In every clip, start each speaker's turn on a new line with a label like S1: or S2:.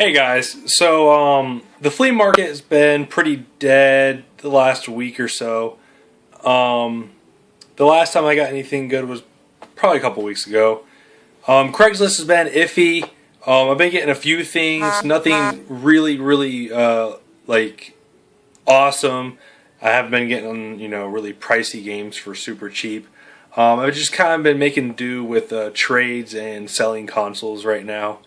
S1: Hey guys, so the flea market has been pretty dead the last week or so. The last time I got anything good was probably a couple weeks ago. Craigslist has been iffy. I've been getting a few things, nothing really like awesome. I have been getting, really pricey games for super cheap. I've just kind of been making do with trades and selling consoles right now.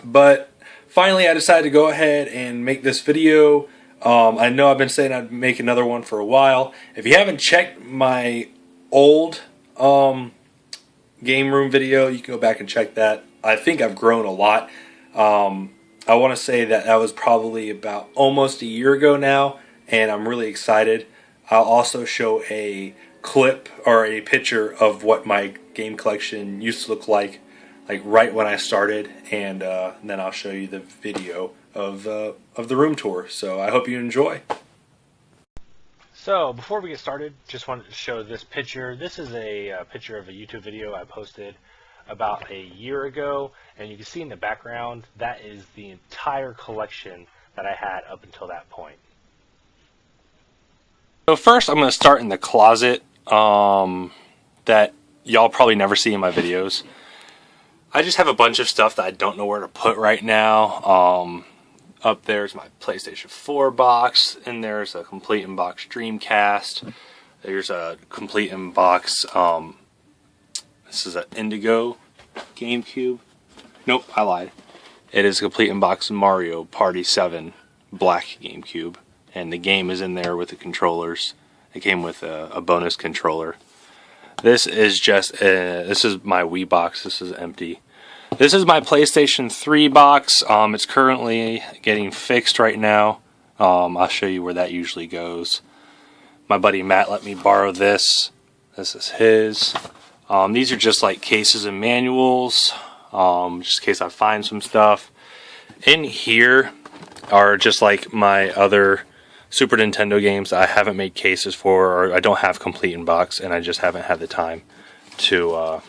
S1: But finally I decided to go ahead and make this video. I know I've been saying I'd make another one for a while. If you haven't checked my old game room video, you can go back and check that. I think I've grown a lot. I want to say that was probably about almost a year ago now, and I'm really excited. I'll also show a clip or a picture of what my game collection used to look like right when I started, and then I'll show you the video of the room tour. So I hope you enjoy.
S2: So before we get started, just wanted to show this picture. This is a picture of a YouTube video I posted about a year ago, and you can see in the background that is the entire collection that I had up until that point.
S1: So first I'm going to start in the closet that y'all probably never see in my videos. I just have a bunch of stuff that I don't know where to put right now. Up there's my PlayStation 4 box, and there's a complete in box Dreamcast. There's a complete in box. This is an Indigo Gamecube. Nope, I lied. It is a complete in box Mario Party 7 Black Gamecube, and the game is in there with the controllers. It came with a bonus controller. This is just this is my Wii box. This is empty. This is my PlayStation 3 box. It's currently getting fixed right now. I'll show you where that usually goes. My buddy Matt let me borrow this. This is his. These are just like cases and manuals, just in case I find some stuff. In here are just like my other Super Nintendo games that I haven't made cases for, or I don't have complete in box, and I just haven't had the time to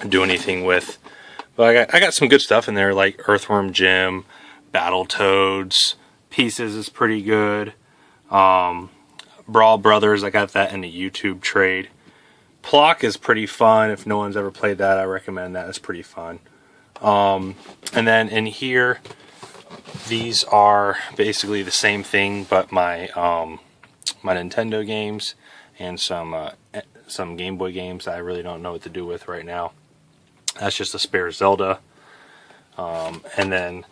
S1: do anything with. But I got some good stuff in there, like Earthworm Jim, Battletoads, Pieces is pretty good. Brawl Brothers, I got that in a YouTube trade. Plock is pretty fun. If no one's ever played that, I recommend that. It's pretty fun. And then in here, these are basically the same thing, but my my Nintendo games and some Game Boy games that I really don't know what to do with right now. That's just a spare Zelda. And then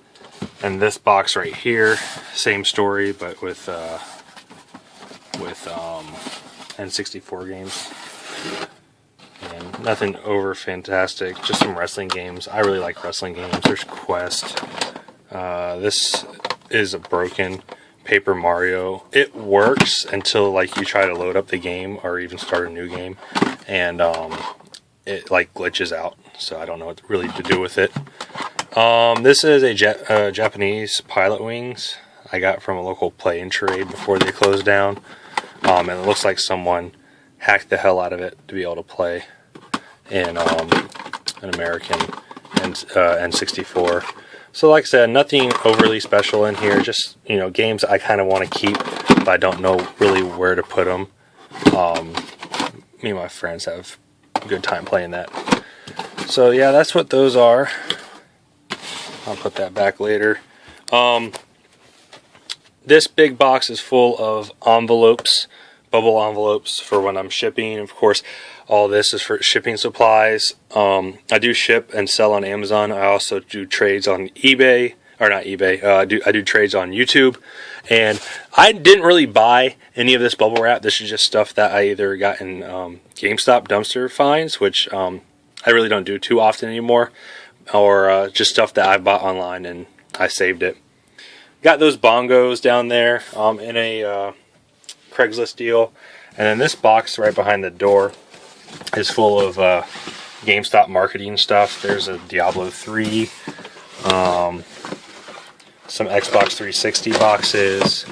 S1: in this box right here, same story, but with N64 games. And nothing over fantastic, just some wrestling games. I really like wrestling games. There's Quest. This is a broken Paper Mario. It works until like you try to load up the game or even start a new game, and it like glitches out. So I don't know what really to do with it. This is a Japanese Pilot Wings I got from a local play and trade before they closed down, and it looks like someone hacked the hell out of it to be able to play in an American N64. So like I said, nothing overly special in here, just, games I kind of want to keep, but I don't know really where to put them. Me and my friends have a good time playing that. So yeah, that's what those are. I'll put that back later. This big box is full of envelopes, bubble envelopes for when I'm shipping. Of course, all this is for shipping supplies. I do ship and sell on Amazon. I also do trades on eBay, or not eBay. I do trades on YouTube. And I didn't really buy any of this bubble wrap. This is just stuff that I either got in GameStop dumpster finds, which I really don't do too often anymore, or just stuff that I bought online and I saved it. Got those bongos down there in a Craigslist deal. And then this box right behind the door is full of GameStop marketing stuff. There's a Diablo 3, some Xbox 360 boxes,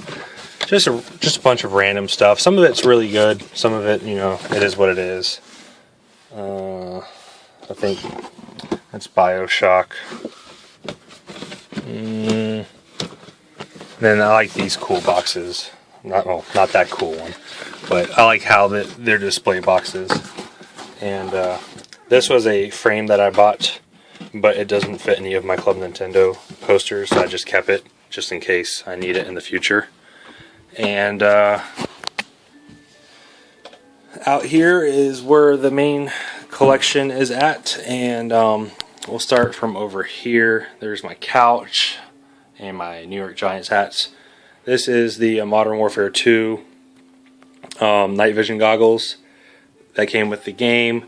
S1: just a bunch of random stuff. Some of it's really good. Some of it, it is what it is. I think it's BioShock. Then I like these cool boxes. Not that cool one, but I like how they're display boxes. And this was a frame that I bought, but it doesn't fit any of my Club Nintendo posters, so I just kept it just in case I need it in the future. And out here is where the main collection is at, and we'll start from over here. There's my couch and my New York Giants hats. This is the Modern Warfare 2 night vision goggles that came with the game.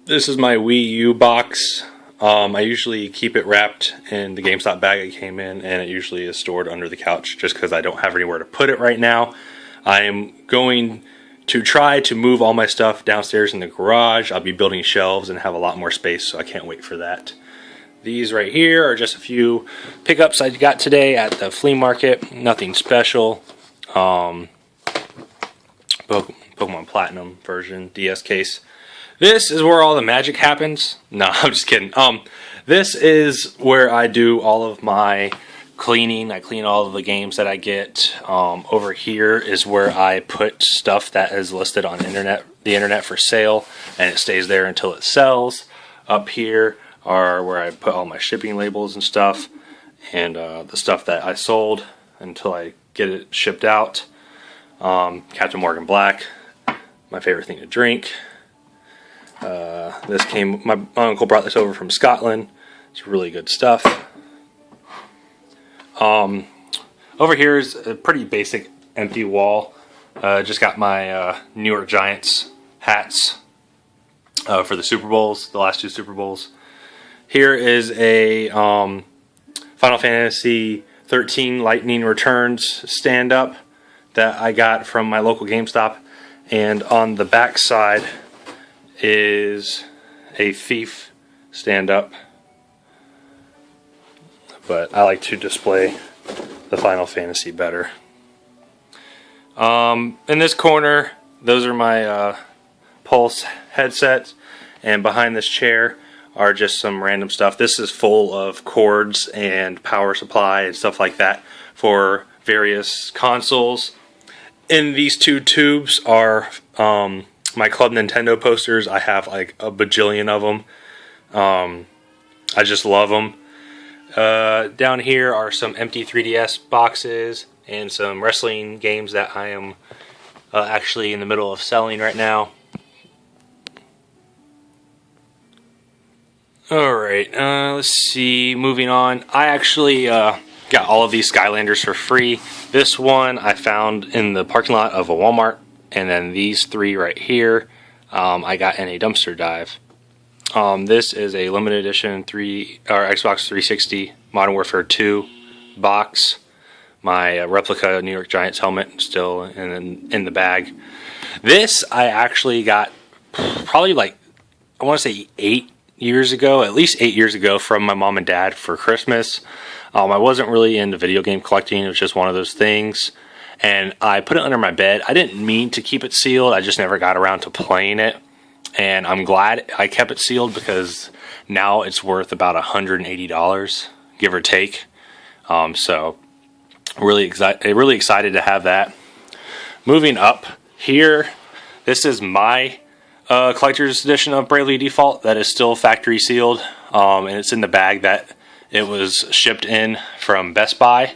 S1: This is my Wii U box. I usually keep it wrapped in the GameStop bag it came in, and it usually is stored under the couch just because I don't have anywhere to put it right now. I am going to try to move all my stuff downstairs in the garage. I'll be building shelves and have a lot more space, so I can't wait for that. These right here are just a few pickups I got today at the flea market. Nothing special. Pokemon Platinum version DS case. This is where all the magic happens. No, I'm just kidding. This is where I do all of my cleaning. I clean all of the games that I get. Over here is where I put stuff that is listed on the internet for sale, and it stays there until it sells. Up here are where I put all my shipping labels and stuff, and the stuff that I sold until I get it shipped out. Captain Morgan Black, my favorite thing to drink. My uncle brought this over from Scotland. It's really good stuff. Over here is a pretty basic empty wall. Just got my New York Giants hats for the Super Bowls, the last two Super Bowls. Here is a Final Fantasy 13 Lightning Returns stand-up that I got from my local GameStop, and on the back side is a Thief stand-up, but I like to display the Final Fantasy better. In this corner, those are my Pulse headsets, and behind this chair are just some random stuff. This is full of cords and power supply and stuff like that for various consoles. In these two tubes are my Club Nintendo posters. I have like a bajillion of them. I just love them. Down here are some empty 3DS boxes and some wrestling games that I am actually in the middle of selling right now. Alright, let's see, moving on. I actually got all of these Skylanders for free. This one I found in the parking lot of a Walmart, and then these three right here I got in a dumpster dive. This is a limited edition Xbox 360 Modern Warfare 2 box. My replica New York Giants helmet still in the bag. This I actually got probably like, I want to say 8 years ago, at least 8 years ago, from my mom and dad for Christmas. I wasn't really into video game collecting. It was just one of those things, and I put it under my bed. I didn't mean to keep it sealed. I just never got around to playing it, and I'm glad I kept it sealed because now it's worth about $180, give or take. So really excited to have that. Moving up here, this is my collector's edition of Bravely Default that is still factory sealed, and it's in the bag that it was shipped in from Best Buy.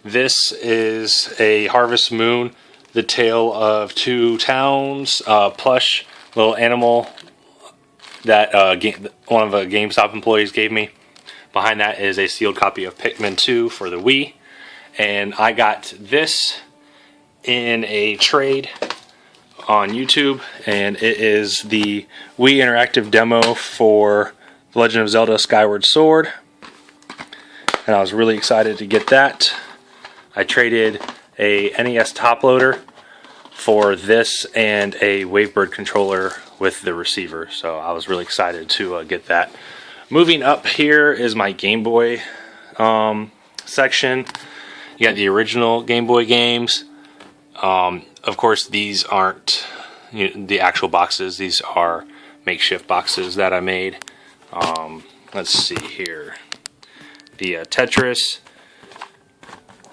S1: This is a Harvest Moon, The Tale of Two Towns plush little animal that one of the GameStop employees gave me. Behind that is a sealed copy of Pikmin 2 for the Wii, and I got this in a trade on YouTube, and it is the Wii interactive demo for The Legend of Zelda Skyward Sword, and I was really excited to get that. I traded a NES top loader for this and a Wavebird controller with the receiver, so I was really excited to get that. Moving up here is my Game Boy section. You got the original Game Boy games. Of course, these aren't the actual boxes. These are makeshift boxes that I made. Let's see here. the Tetris.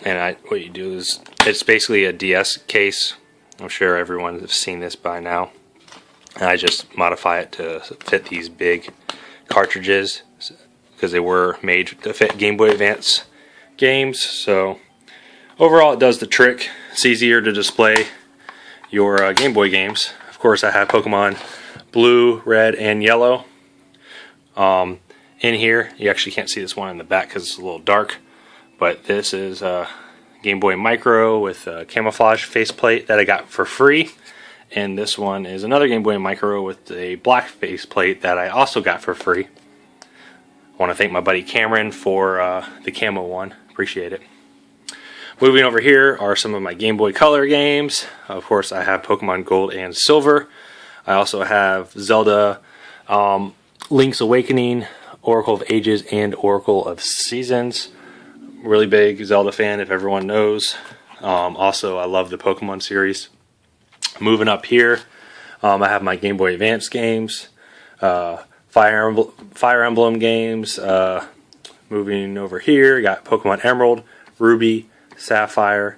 S1: And what you do is, it's basically a DS case. I'm sure everyone has seen this by now. And I just modify it to fit these big cartridges because they were made to fit Game Boy Advance games. So overall, it does the trick. It's easier to display your Game Boy games. Of course, I have Pokemon Blue, Red, and Yellow. In here, you actually can't see this one in the back because it's a little dark. But this is a Game Boy Micro with a camouflage faceplate that I got for free. And this one is another Game Boy Micro with a black faceplate that I also got for free. I want to thank my buddy Cameron for the camo one. Appreciate it. Moving over here are some of my Game Boy Color games. Of course, I have Pokemon Gold and Silver. I also have Zelda, Link's Awakening, Oracle of Ages, and Oracle of Seasons. Really big Zelda fan, if everyone knows. Also, I love the Pokemon series. Moving up here, I have my Game Boy Advance games, Fire Emblem games. Moving over here, got Pokemon Emerald, Ruby, Sapphire,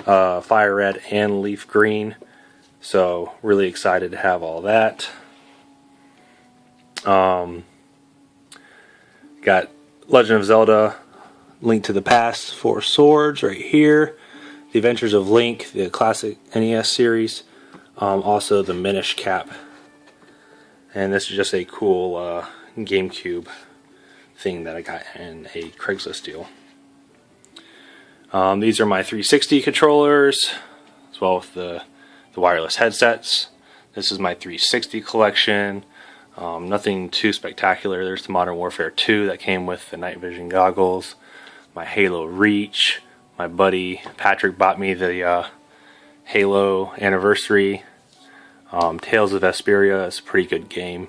S1: Fire Red, and Leaf Green. So, really excited to have all that. Got Legend of Zelda, Link to the Past, 4 Swords right here. The Adventures of Link, the classic NES series. Also the Minish Cap. And this is just a cool Gamecube thing that I got in a Craigslist deal. These are my 360 controllers, as well with the wireless headsets. This is my 360 collection. Nothing too spectacular. There's the Modern Warfare 2 that came with the night vision goggles. My Halo Reach. My buddy Patrick bought me the Halo Anniversary. Tales of Vesperia is a pretty good game.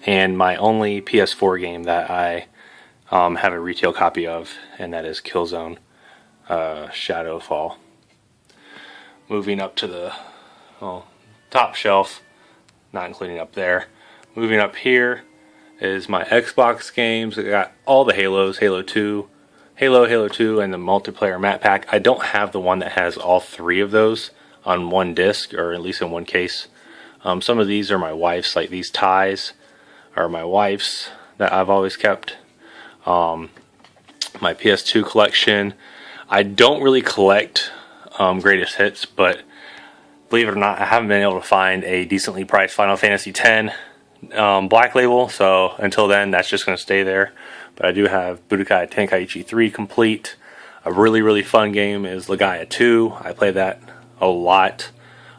S1: And my only PS4 game that I have a retail copy of, and that is Killzone Shadowfall. Moving up to the top shelf, not including up there. Moving up here is my Xbox games. I got all the Halos, Halo 2, Halo 2, and the multiplayer map pack. I don't have the one that has all 3 of those on one disc, or at least in one case. Some of these are my wife's, like these ties are my wife's that I've always kept. My PS2 collection. I don't really collect greatest hits, but believe it or not, I haven't been able to find a decently priced Final Fantasy X Black Label, so until then that's just going to stay there. But I do have Budokai Tenkaichi 3 complete. A really fun game is Legaia 2. I played that a lot.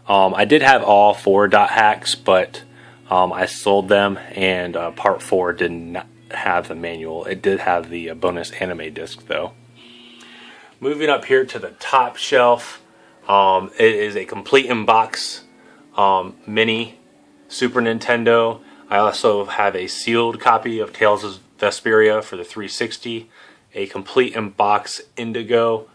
S1: I did have all 4 dot hacks, but I sold them, and part 4 did not have the manual. It did have the bonus anime disc though. Moving up here to the top shelf, it is a complete in-box mini Super Nintendo. I also have a sealed copy of Tales of Vesperia for the 360, a complete in-box Indigo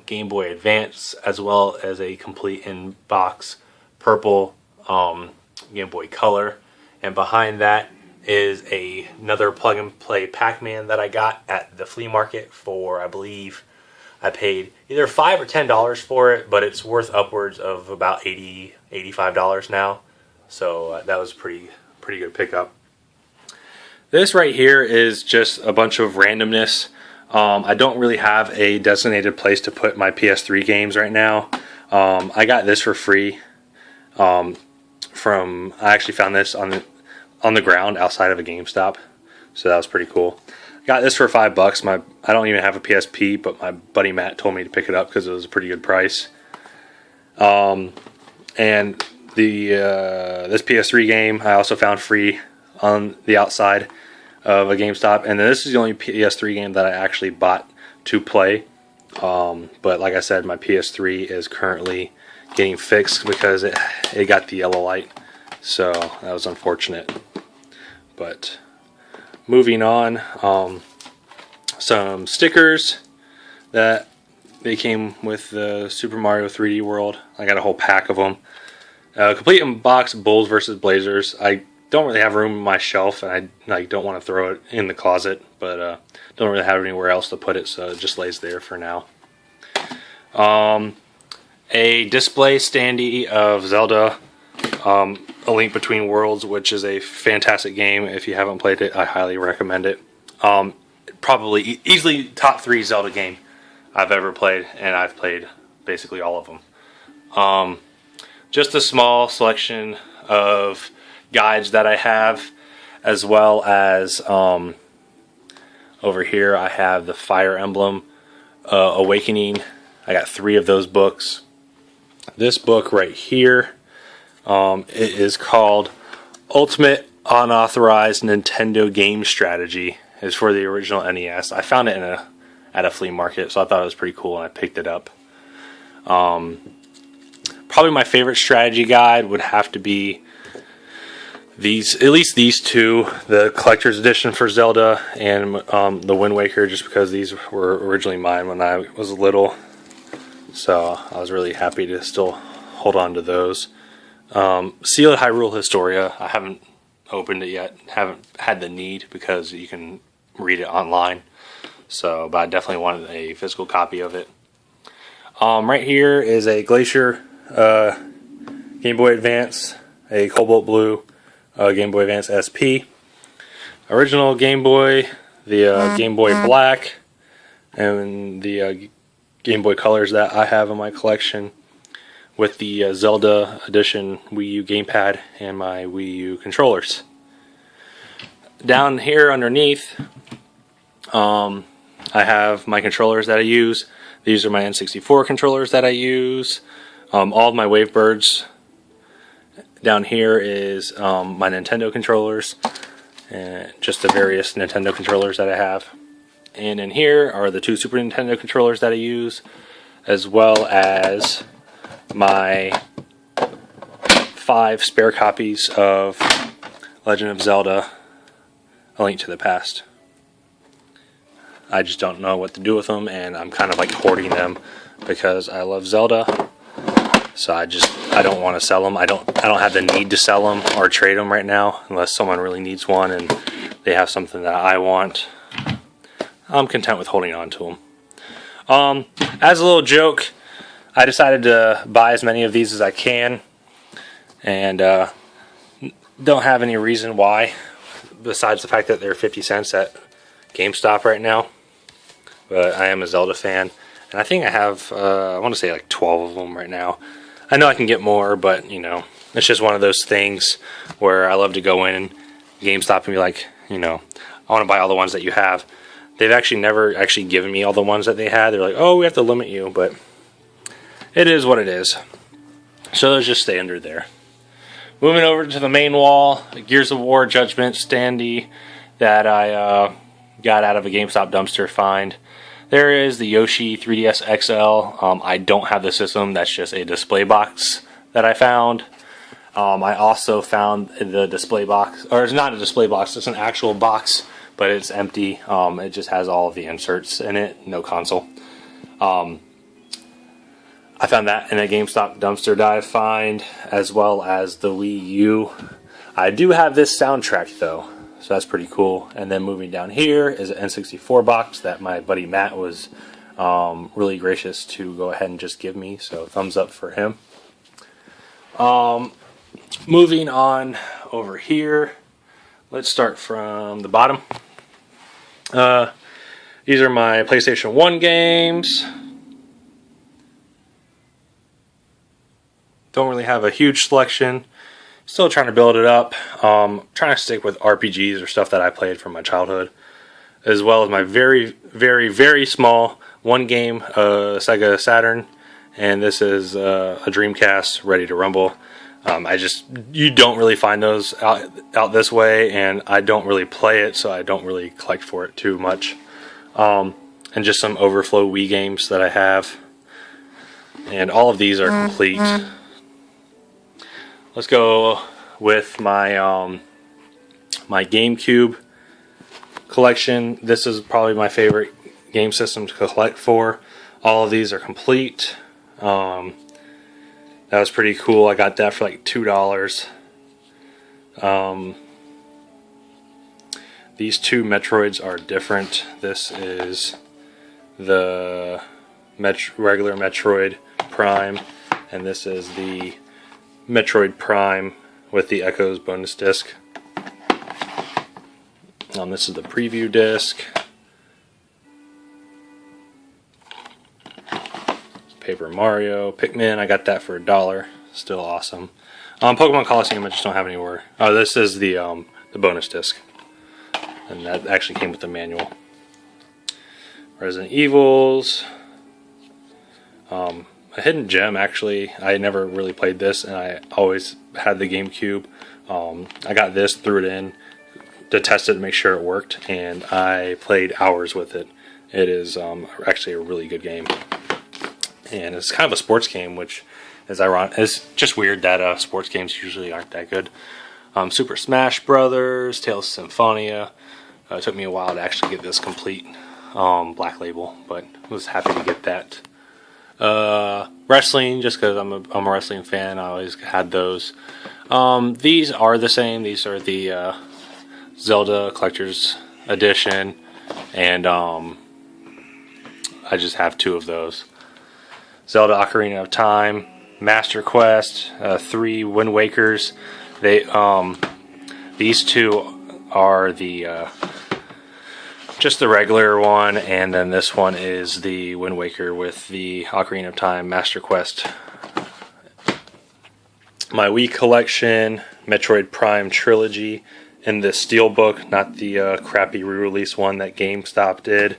S1: Game Boy Advance, as well as a complete in-box purple Game Boy Color. And behind that is another plug-and-play Pac-Man that I got at the flea market for, I believe, I paid either $5 or $10 for it, but it's worth upwards of about $80, $85 now. So that was pretty good pickup. This right here is just a bunch of randomness. I don't really have a designated place to put my PS3 games right now. I got this for free. I actually found this on the ground outside of a GameStop, so that was pretty cool. Got this for $5. I don't even have a PSP, but my buddy Matt told me to pick it up because it was a pretty good price. And this PS3 game I also found free on the outside of a GameStop, and then this is the only PS3 game that I actually bought to play. But like I said, my PS3 is currently getting fixed because it got the yellow light, so that was unfortunate. But moving on, some stickers that they came with the Super Mario 3D World. I got a whole pack of them. Complete in box Bulls versus Blazers. I don't really have room in my shelf, and I don't want to throw it in the closet, but don't really have anywhere else to put it, so it just lays there for now. A display standee of Zelda, A Link Between Worlds, which is a fantastic game. If you haven't played it, I highly recommend it. Probably easily top 3 Zelda game I've ever played, and I've played basically all of them. Just a small selection of guides that I have, as well as over here I have the Fire Emblem Awakening. I got 3 of those books. This book right here, it is called Ultimate Unauthorized Nintendo Game Strategy. It's for the original NES. I found it at a flea market, so I thought it was pretty cool, and I picked it up. Probably my favorite strategy guide would have to be at least these 2, the collector's edition for Zelda and the Wind Waker, just because these were originally mine when I was little. So I was really happy to still hold on to those. Sealed Hyrule Historia, I haven't opened it yet, haven't had the need because you can read it online. So, but I definitely wanted a physical copy of it. Right here is a Glacier Game Boy Advance, a Cobalt Blue Game Boy Advance SP, original Game Boy, the Game Boy Black, and the Game Boy Colors that I have in my collection, with the Zelda Edition Wii U gamepad and my Wii U controllers. Down here underneath, I have my controllers that I use. These are my N64 controllers that I use. All of my Wavebirds. Down here is my Nintendo controllers, and just the various Nintendo controllers that I have. And in here are the 2 Super Nintendo controllers that I use, as well as my 5 spare copies of Legend of Zelda: A Link to the Past. I just don't know what to do with them, and I'm kind of like hoarding them because I love Zelda. So I don't want to sell them. I don't have the need to sell them or trade them right now, unless someone really needs one and they have something that I want. I'm content with holding on to them. As a little joke, I decided to buy as many of these as I can, and don't have any reason why, besides the fact that they're 50 cents at GameStop right now. But I am a Zelda fan, and I think I have, I want to say like 12 of them right now. I know I can get more, but, you know, it's just one of those things where I love to go in GameStop and be like, you know, I want to buy all the ones that you have. They've actually never actually given me all the ones that they had. They're like, oh, we have to limit you, but it is what it is. So those just stay under there. Moving over to the main wall, Gears of War Judgment standee that I got out of a GameStop dumpster find. There is the Yoshi 3DS XL. I don't have the system. That's just a display box that I found. I also found the display box, or it's not a display box, it's an actual box, but it's empty. It just has all of the inserts in it, no console. I found that in a GameStop dumpster dive find, as well as the Wii U. I do have this soundtrack though, so that's pretty cool. And then moving down here is an N64 box that my buddy Matt was really gracious to go ahead and just give me, so thumbs up for him. Moving on over here, let's start from the bottom. These are my PlayStation 1 games. Don't really have a huge selection. Still trying to build it up. Trying to stick with RPGs or stuff that I played from my childhood, as well as my very, very, very small one game Sega Saturn, and this is a Dreamcast Ready to Rumble. You don't really find those out this way, and I don't really play it, so I don't really collect for it too much. And just some overflow Wii games that I have, and all of these are complete. Let's go with my my Gamecube collection. This is probably my favorite game system to collect for. All of these are complete. That was pretty cool. I got that for like $2. These two Metroids are different. This is the regular Metroid Prime, and this is the Metroid Prime with the Echoes bonus disc. This is the preview disc. Paper Mario, Pikmin, I got that for $1. Still awesome. Pokemon Colosseum, I just don't have anywhere. Oh, this is the bonus disc, and that actually came with the manual. Resident Evils. A hidden gem, actually. I never really played this, and I always had the GameCube. I got this, threw it in to test it to make sure it worked, and I played hours with it. It is actually a really good game, and it's kind of a sports game, which is ironic. It's just weird that sports games usually aren't that good. Super Smash Brothers, Tales of Symphonia. It took me a while to actually get this complete black label, but was happy to get that. Wrestling, just because I'm a wrestling fan, I always had those. These are the same. These are the Zelda Collector's Edition, and I just have two of those. Zelda Ocarina of Time, Master Quest, 3 Wind Wakers. These two are the just the regular one, and then this one is the Wind Waker with the Ocarina of Time Master Quest. My Wii collection, Metroid Prime Trilogy in the Steelbook, not the crappy re-release one that GameStop did.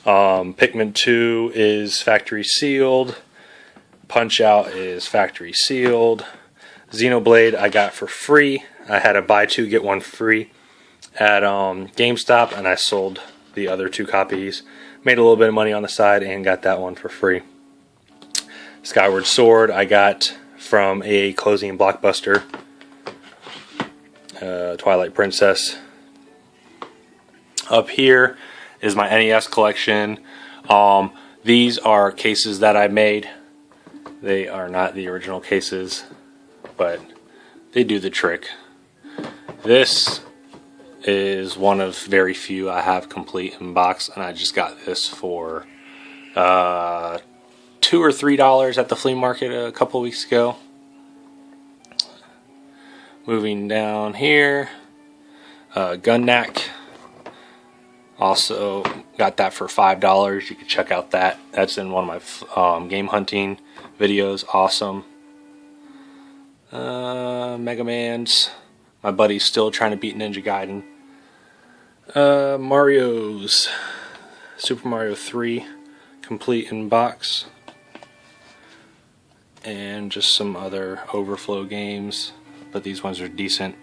S1: Pikmin 2 is factory sealed. Punch-Out is factory sealed. Xenoblade I got for free. I had a buy two get one free at GameStop, and I sold the other 2 copies. Made a little bit of money on the side and got that one for free. Skyward Sword I got from a closing Blockbuster. Twilight Princess. Up here is my NES collection. These are cases that I made. They are not the original cases, but they do the trick. This is one of very few I have complete in box, and I just got this for $2 or $3 at the flea market a couple weeks ago. Moving down here, Gunnak. Also got that for $5. You can check out that. That's in one of my game hunting videos. Awesome. Mega Man's. My buddy's still trying to beat Ninja Gaiden. Mario's. Super Mario 3 complete in box. And just some other overflow games, but these ones are decent.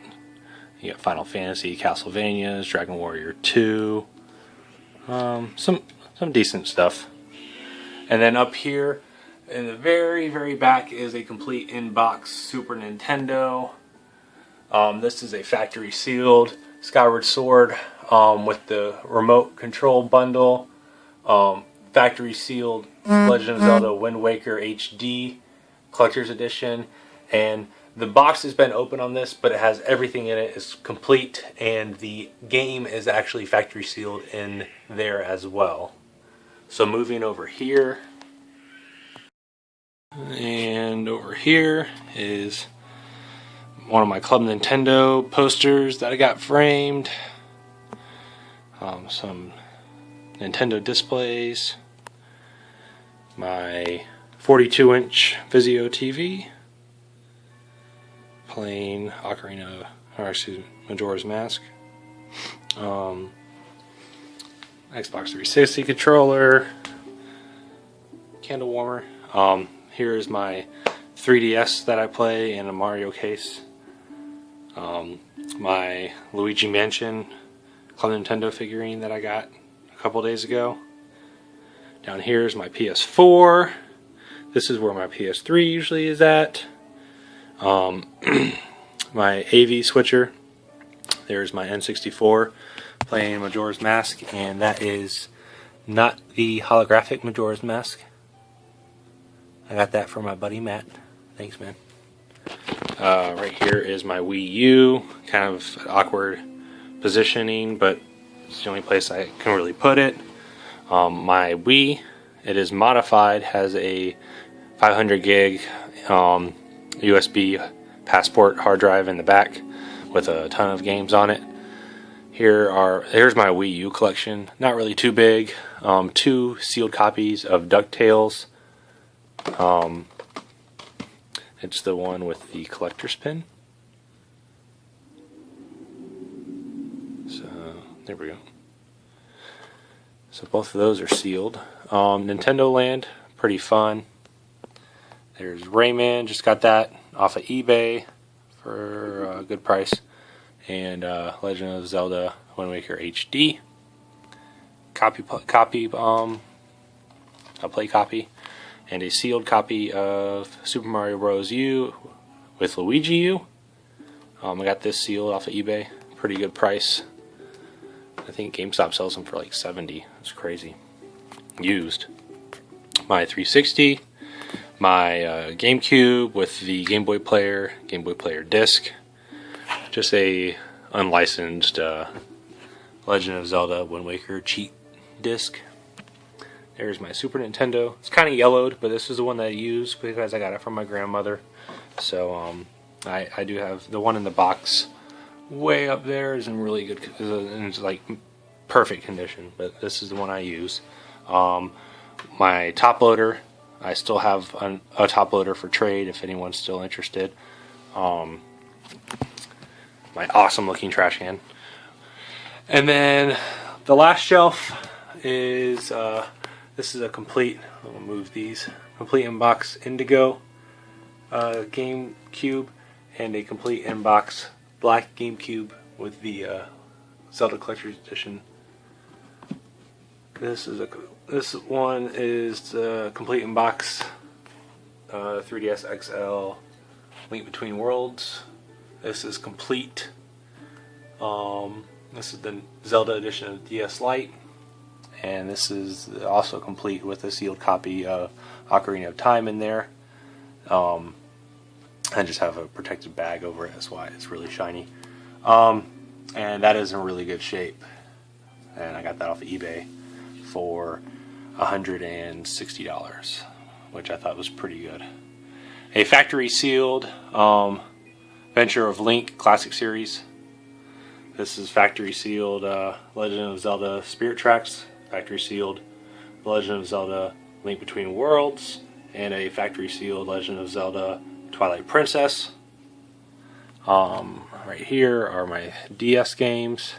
S1: You got Final Fantasy, Castlevanias, Dragon Warrior 2. Some decent stuff. And then up here in the very, very back is a complete in-box Super Nintendo. This is a factory sealed Skyward Sword with the remote control bundle. Factory sealed Legend of Zelda Wind Waker HD Collector's Edition. And the box has been open on this, but it has everything in it. It's complete, and the game is actually factory sealed in there as well. So moving over here, and over here is one of my Club Nintendo posters that I got framed. Some Nintendo displays. My 42-inch Vizio TV. Playing Majora's Mask. Xbox 360 controller. Candle warmer. Here is my 3DS that I play in a Mario case. My Luigi Mansion Club Nintendo figurine that I got a couple days ago. Down here is my PS4. This is where my PS3 usually is at. My AV switcher. There's my N64 playing Majora's Mask, and that is not the holographic Majora's Mask. I got that from my buddy Matt. Thanks, man. Right here is my Wii U, kind of awkward positioning, but it's the only place I can really put it. My Wii, it is modified, has a 500 gig USB passport hard drive in the back with a ton of games on it. Here's my Wii U collection. Not really too big. 2 sealed copies of DuckTales. It's the one with the collector's pin. So there we go. So both of those are sealed. Nintendo Land, pretty fun. There's Rayman, just got that off of eBay for a good price. And Legend of Zelda Wind Waker HD. A play copy. And a sealed copy of Super Mario Bros. U with Luigi U. I got this sealed off of eBay. Pretty good price. I think GameStop sells them for like $70. It's crazy. Used. My 360. My GameCube with the Game Boy Player disc. Just a unlicensed Legend of Zelda Wind Waker cheat disc. There's my Super Nintendo. It's kind of yellowed, but this is the one that I use because I got it from my grandmother. So I do have the one in the box way up there. Is in really good, it's like perfect condition. But this is the one I use. My top loader. I still have a top loader for trade if anyone's still interested. My awesome looking trash can. And then the last shelf is this is a complete, I'll move these, complete inbox Indigo GameCube and a complete inbox black GameCube with the Zelda Collector's Edition. This one is the complete inbox 3DS XL Link Between Worlds. This is complete. This is the Zelda edition of DS Lite. And this is also complete with a sealed copy of Ocarina of Time in there. I just have a protected bag over it, that's why it's really shiny. And that is in really good shape. And I got that off of eBay for $160, which I thought was pretty good. A factory sealed Adventure of Link Classic Series. This is factory sealed Legend of Zelda Spirit Tracks, factory sealed Legend of Zelda Link Between Worlds, and a factory sealed Legend of Zelda Twilight Princess. Right here are my DS games,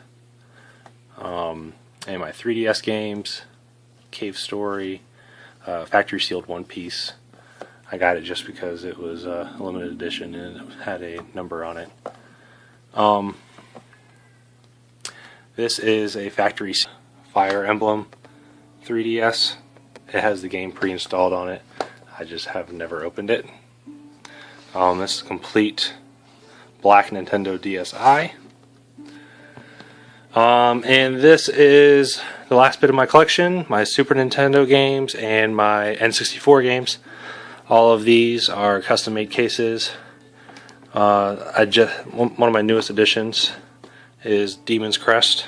S1: and my 3DS games, Cave Story, factory sealed One Piece. I got it just because it was a limited edition and it had a number on it. This is a factory Fire Emblem 3DS. It has the game pre-installed on it. I just have never opened it. This is complete black Nintendo DSi. And this is the last bit of my collection, my Super Nintendo games and my N64 games. All of these are custom made cases. One of my newest additions is Demon's Crest.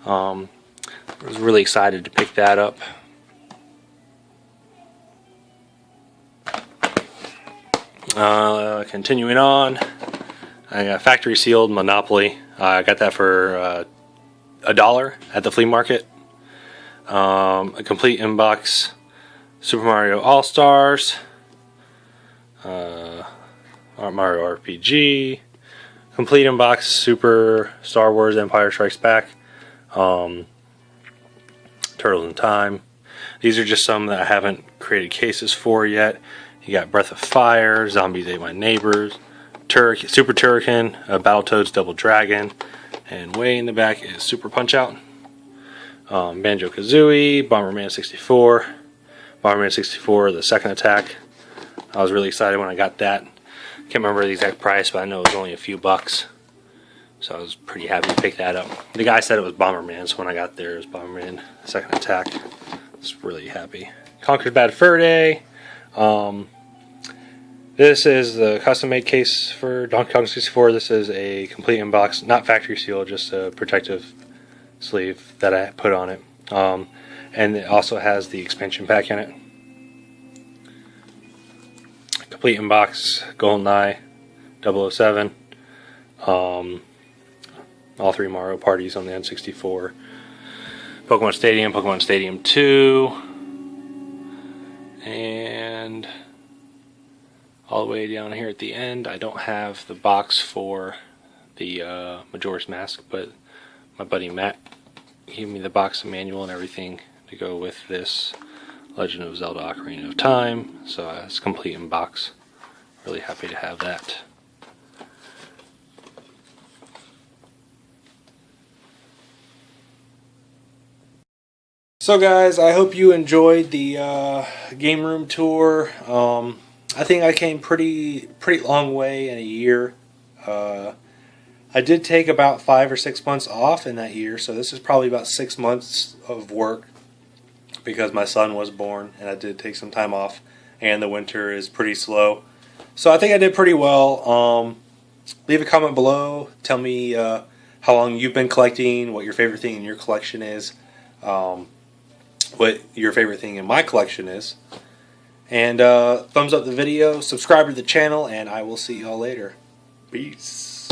S1: I was really excited to pick that up. Continuing on, I got factory sealed Monopoly. I got that for $1 at the flea market. A complete inbox Super Mario All-Stars, Mario RPG, complete inbox Super Star Wars Empire Strikes Back, Turtles in Time. These are just some that I haven't created cases for yet. You got Breath of Fire, Zombies Ate My Neighbors, Super Turrican, Battletoads Double Dragon, and way in the back is Super Punch-Out, Banjo-Kazooie, Bomberman 64, Bomberman 64, The Second Attack. I was really excited when I got that. Can't remember the exact price, but I know it was only a few bucks. So I was pretty happy to pick that up. The guy said it was Bomberman, so when I got there, it was Bomberman Second Attack. I was really happy. Conker's Bad Fur Day. This is the custom-made case for Donkey Kong 64. This is a complete inbox, not factory seal, just a protective sleeve that I put on it. And it also has the expansion pack in it. Complete inbox, GoldenEye, 007. All three Mario parties on the N64. Pokemon Stadium 2. And all the way down here at the end, I don't have the box for the Majora's Mask, but my buddy Matt gave me the box and manual and everything to go with this Legend of Zelda Ocarina of Time. So it's complete in box. Really happy to have that. So guys, I hope you enjoyed the game room tour. I think I came pretty long way in a year. I did take about 5 or 6 months off in that year, so this is probably about 6 months of work because my son was born and I did take some time off and the winter is pretty slow. So I think I did pretty well. Leave a comment below. Tell me how long you've been collecting, what your favorite thing in your collection is. What your favorite thing in my collection is. And thumbs up the video, subscribe to the channel, and I will see y'all later. Peace.